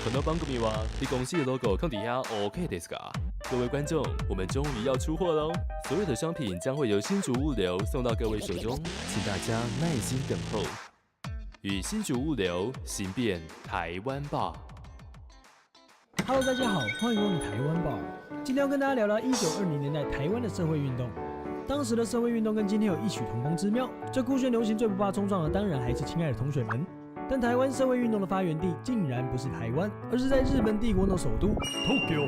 この番組は你公司的 logo 空底下 OK ですか？各位观众，我们终于要出货喽！所有的商品将会由新竹物流送到各位手中，请大家耐心等候。与新竹物流行遍台湾吧。Hello， 大家好，欢迎光临台湾吧。今天要跟大家聊聊1920年代台湾的社会运动。当时的社会运动跟今天有异曲同工之妙，这酷炫流行最不怕冲撞的，当然还是亲爱的同学们。但台湾社会运动的发源地竟然不是台湾，而是在日本帝国的首都 Tokyo。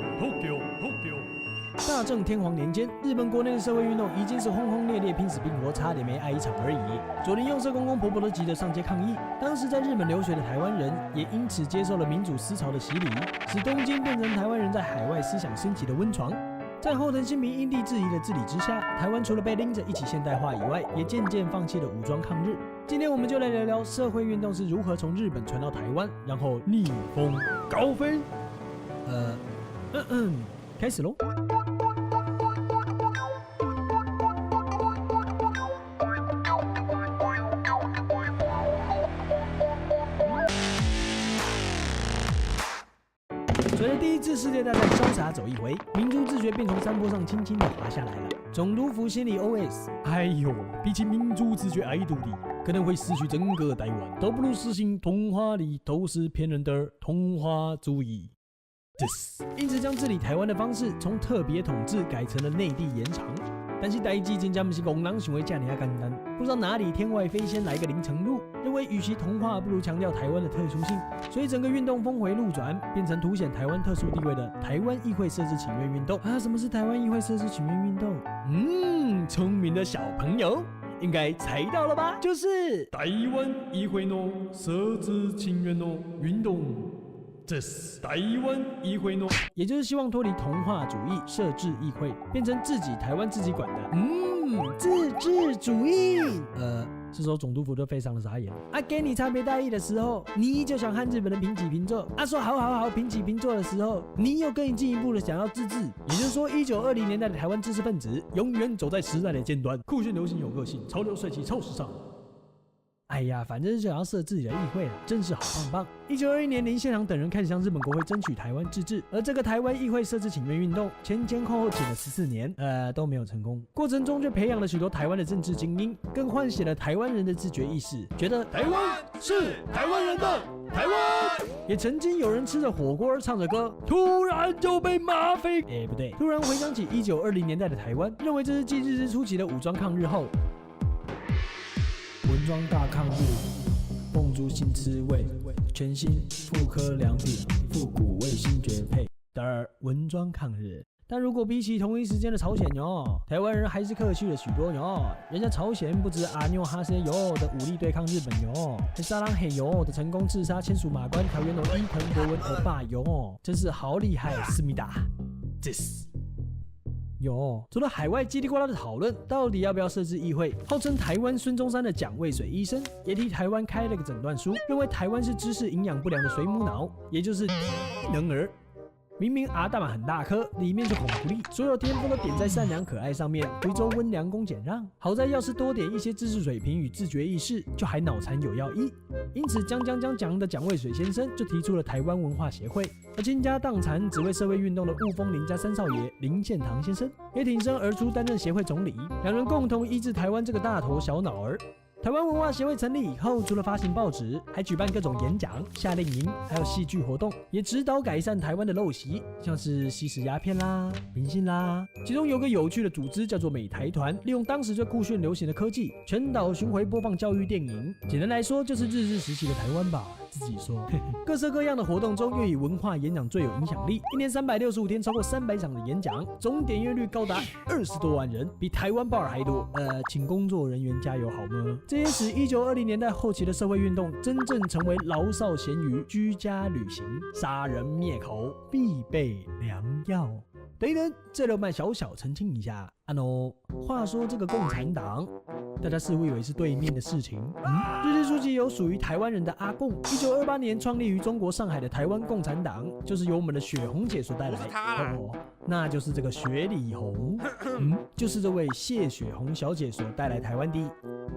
大正天皇年间，日本国内的社会运动已经是轰轰烈烈、拼死拼活，差点没挨一场而已。左邻右舍、公公婆婆都急着上街抗议。当时在日本留学的台湾人也因此接受了民主思潮的洗礼，使东京变成台湾人在海外思想升级的温床。在后藤新平因地制宜的治理之下，台湾除了被拎着一起现代化以外，也渐渐放弃了武装抗日。今天我们就来聊聊社会运动是如何从日本传到台湾，然后逆风高飞。开始喽。随着第一次世界大战潇洒走一回，民族自觉便从山坡上轻轻地滑下来了。总督府心里 OS： 哎呦，比起民族自觉爱独立，可能会失去整个台湾，倒不如实行童话里都是骗人的童话主义。因此将治理台湾的方式从特别统治改成了内地延长。但是代志真正不是公人想的这么简单，不知道哪里天外飞仙来个林承禄，认为与其同化，不如强调台湾的特殊性，所以整个运动峰回路转，变成凸显台湾特殊地位的台湾议会设置请愿运动啊！什么是台湾议会设置请愿运动？聪明的小朋友应该猜到了吧？就是台湾议会の设置请愿の运动。这是台湾议会呢，也就是希望脱离同化主义，设置议会，变成自己台湾自己管的，自治主义。这时候总督府就非常的傻眼啊！给你差别待遇的时候，你就想和日本人平起平坐啊；说好平起平坐的时候，你又更进一步的想要自治。也就是说，1920年代的台湾知识分子永远走在时代的尖端，酷炫流行有个性，潮流帅气超时尚。哎呀，反正就想要设自己的议会了，真是好棒棒。1921年，林献堂等人开始向日本国会争取台湾自治，而这个台湾议会设置请愿运动前后请了14年，都没有成功。过程中却培养了许多台湾的政治精英，更唤醒了台湾人的自觉意识，觉得台湾是台湾人的台湾。也曾经有人吃着火锅唱着歌，突然就被马匪，不对，突然回想起1920年代的台湾，认为这是继日治初期的武装抗日后。文装大抗日，蹦出新滋味，全新复刻良品，复古味新绝配的文装抗日。但如果比起同一时间的朝鲜哟，台湾人还是客气了许多哟。人家朝鲜不止阿妞哈塞哟的武力对抗日本哟，还沙朗嘿哟的成功刺杀签署马关条约的伊藤博文欧巴哟，真是好厉害，思密达。this。除了海外叽里呱啦的讨论，到底要不要设置议会？号称台湾孙中山的蒋渭水医生也替台湾开了个诊断书，认为台湾是知识营养不良的水母脑，也就是低能儿。明明阿大马很大颗，里面是红狐狸，所有天赋都点在善良可爱上面，回州温良恭俭让。好在要是多点一些知识水平与自觉意识，就还脑残有药医。因此讲的蒋渭水先生就提出了台湾文化协会，而倾家荡产只为社会运动的雾峰林家三少爷林献堂先生也挺身而出担任协会总理，两人共同医治台湾这个大头小脑儿。台湾文化协会成立以后，除了发行报纸，还举办各种演讲、夏令营，还有戏剧活动，也指导改善台湾的陋习，像是吸食鸦片啦、迷信啦。其中有个有趣的组织叫做美台团，利用当时最酷炫流行的科技，全岛巡回播放教育电影。简单来说，就是日治时期的台湾吧。自己说，各式各样的活动中，又以文化演讲最有影响力。一年365天，超过300场的演讲，总点阅率高达20多万人，比台湾报儿还多。请工作人员加油好吗？这也使1920年代后期的社会运动真正成为老少咸宜、居家旅行、杀人灭口必备良药。等一等，这里我们小澄清一下。话说这个共产党，大家似乎以为是对面的事情。日治初期有属于台湾人的阿共，1928年创立于中国上海的台湾共产党，就是由我们的雪红姐所带来。那就是这个雪里红，就是这位谢雪红小姐所带来台湾的。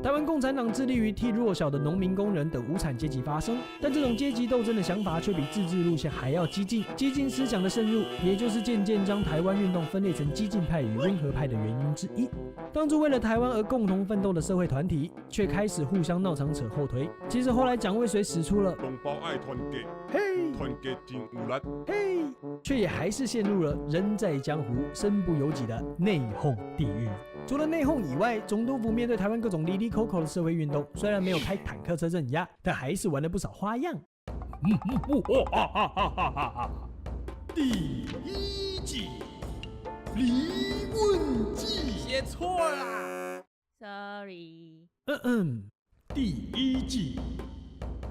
台湾共产党致力于替弱小的农民、工人等无产阶级发声，但这种阶级斗争的想法却比自治路线还要激进。激进思想的渗入，也就是渐渐将台湾运动分裂成激进派与温和派的原因之一。当初为了台湾而共同奋斗的社会团体，却开始互相闹场扯后腿。其实后来蒋渭水使出了同胞爱团结，嘿，团结真有力，嘿，却也还是陷入了人在江湖身不由己的内讧地狱。除了内讧以外，总督府面对台湾各种离离口口的社会运动，虽然没有开坦克车镇压，但还是玩了不少花样。第一季离问记写错啦 ，sorry。第一季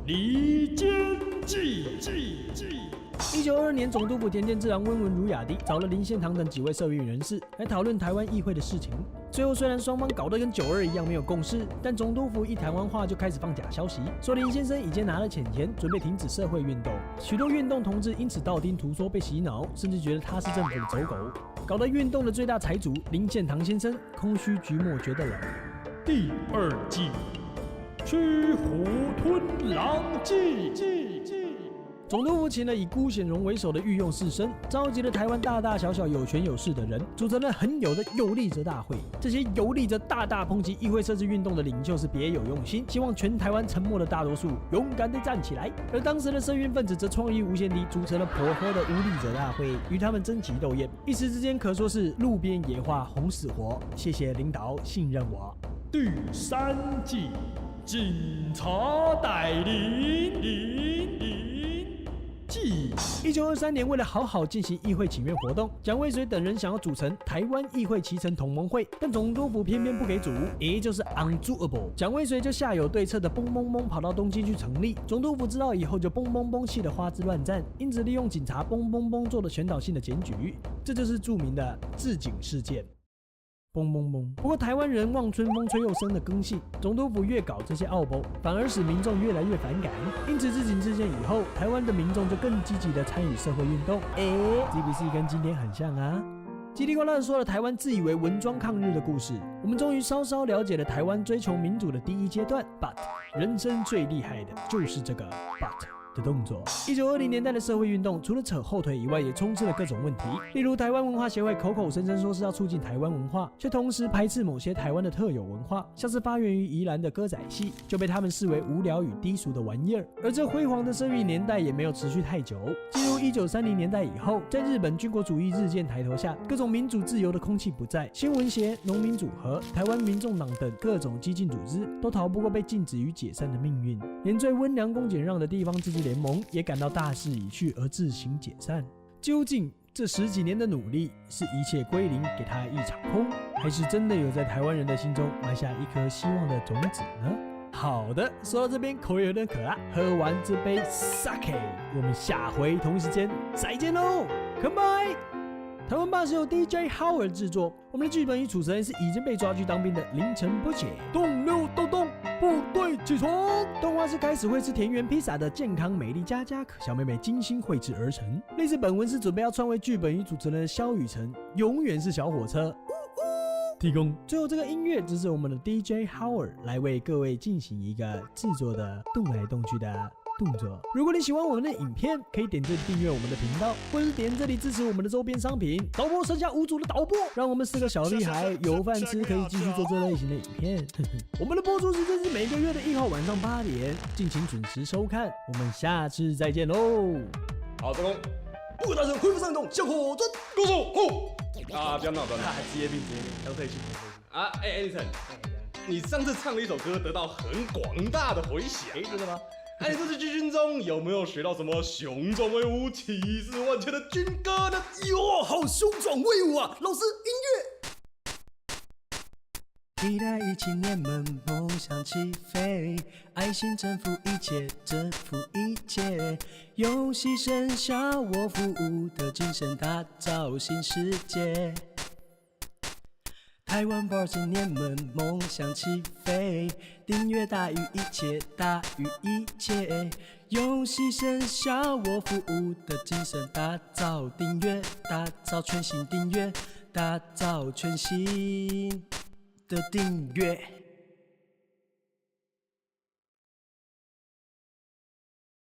离间记。1922年，总督府田健治郎温文儒雅地找了林献堂等几位社运人士来讨论台湾议会的事情。最后虽然双方搞得跟92一样没有共识，但总督府一谈完话就开始放假消息，说林先生已经拿了钱，准备停止社会运动。许多运动同志因此道听途说被洗脑，甚至觉得他是政府的走狗，搞得运动的最大财主林献堂先生空虚寂寞觉得冷。第二季驱虎吞狼记。总督府请了以辜显荣为首的御用士绅，召集了台湾大大小小有权有势的人，组成了很有的有力者大会。这些有力者大大抨击议会设置运动的领袖是别有用心，希望全台湾沉默的大多数勇敢地站起来。而当时的社运分子则创意无限地组成了颇厚的无力者大会，与他们争奇斗艳，一时之间可说是路边野花红死活。谢谢领导信任我。第三季警察带领。1923年，为了好好进行议会请愿活动，蒋渭水等人想要组成台湾议会期成同盟会，但总督府偏偏不给组，也就是 undoable。蒋渭水就下有对策的蹦跑到东京去成立。总督府知道以后就蹦气得花枝乱颤，因此利用警察蹦做了全岛性的检举，这就是著名的治警事件。不过台湾人望春风吹又生的根性，总督府越搞这些奥博，反而使民众越来越反感。因此治警事件以后，台湾的民众就更积极的参与社会运动。是不是跟今天很像啊？叽里呱啦说了台湾自以为文装抗日的故事，我们终于稍稍了解了台湾追求民主的第一阶段。But 人生最厉害的就是这个 But。的动作。1920年代的社会运动，除了扯后腿以外，也充斥了各种问题。例如，台湾文化协会口声说是要促进台湾文化，却同时排斥某些台湾的特有文化，像是发源于宜兰的歌仔戏，就被他们视为无聊与低俗的玩意儿。而这辉煌的社运年代也没有持续太久。进入1930年代以后，在日本军国主义日渐抬头下，各种民主自由的空气不在，新闻协、农民组合、台湾民众党等各种激进组织，都逃不过被禁止与解散的命运。连最温良恭俭让的地方自治联盟也感到大势已去而自行解散。究竟这10几年的努力是一切归零给他一场空，还是真的有在台湾人的心中埋下一颗希望的种子呢？好的，说到这边口味有点渴了，喝完这杯 sake， 我们下回同一时间再见喽 ，Goodbye。台湾吧是由 DJ Howard 制作，我们的剧本与主持人是已经被抓去当兵的凌晨不解。动六动动，部队起床。动画是开始会吃田园披萨的健康美丽佳佳可小妹妹精心绘制而成。类似本文是准备要篡位剧本与主持人的萧雨辰，永远是小火车。提供。最后这个音乐只是我们的 DJ Howard 来为各位进行一个制作的动来动去的动作。如果你喜欢我们的影片，可以点这里订阅我们的频道，或者是点这里支持我们的周边商品。导播剩下5组的导播，让我们4个小厉害有饭吃，可以继续做这类型的影片。我们的播出时间是每个月的1号晚上8点，敬请准时收看。我们下次再见喽！好，成功。不可大声，恢复上动，向火钻，攻手后。啊，不要闹，不要闹。职业病，要退训。啊，Anson，你上次唱了一首歌，得到很广大的回响。真的吗？你这次军训中有没有学到什么雄壮威武、气势万千的军歌呢？哟，好雄壮威武啊！老师，音乐。期待与青年们梦想起飞，爱心征服一切，征服一切，用牺牲小我服务的精神打造新世界。台湾bar青年们梦想起飞，订阅大于一切，大于一切，用牺牲小我服务的精神打造订阅，打造全新订阅，打造全新的订阅。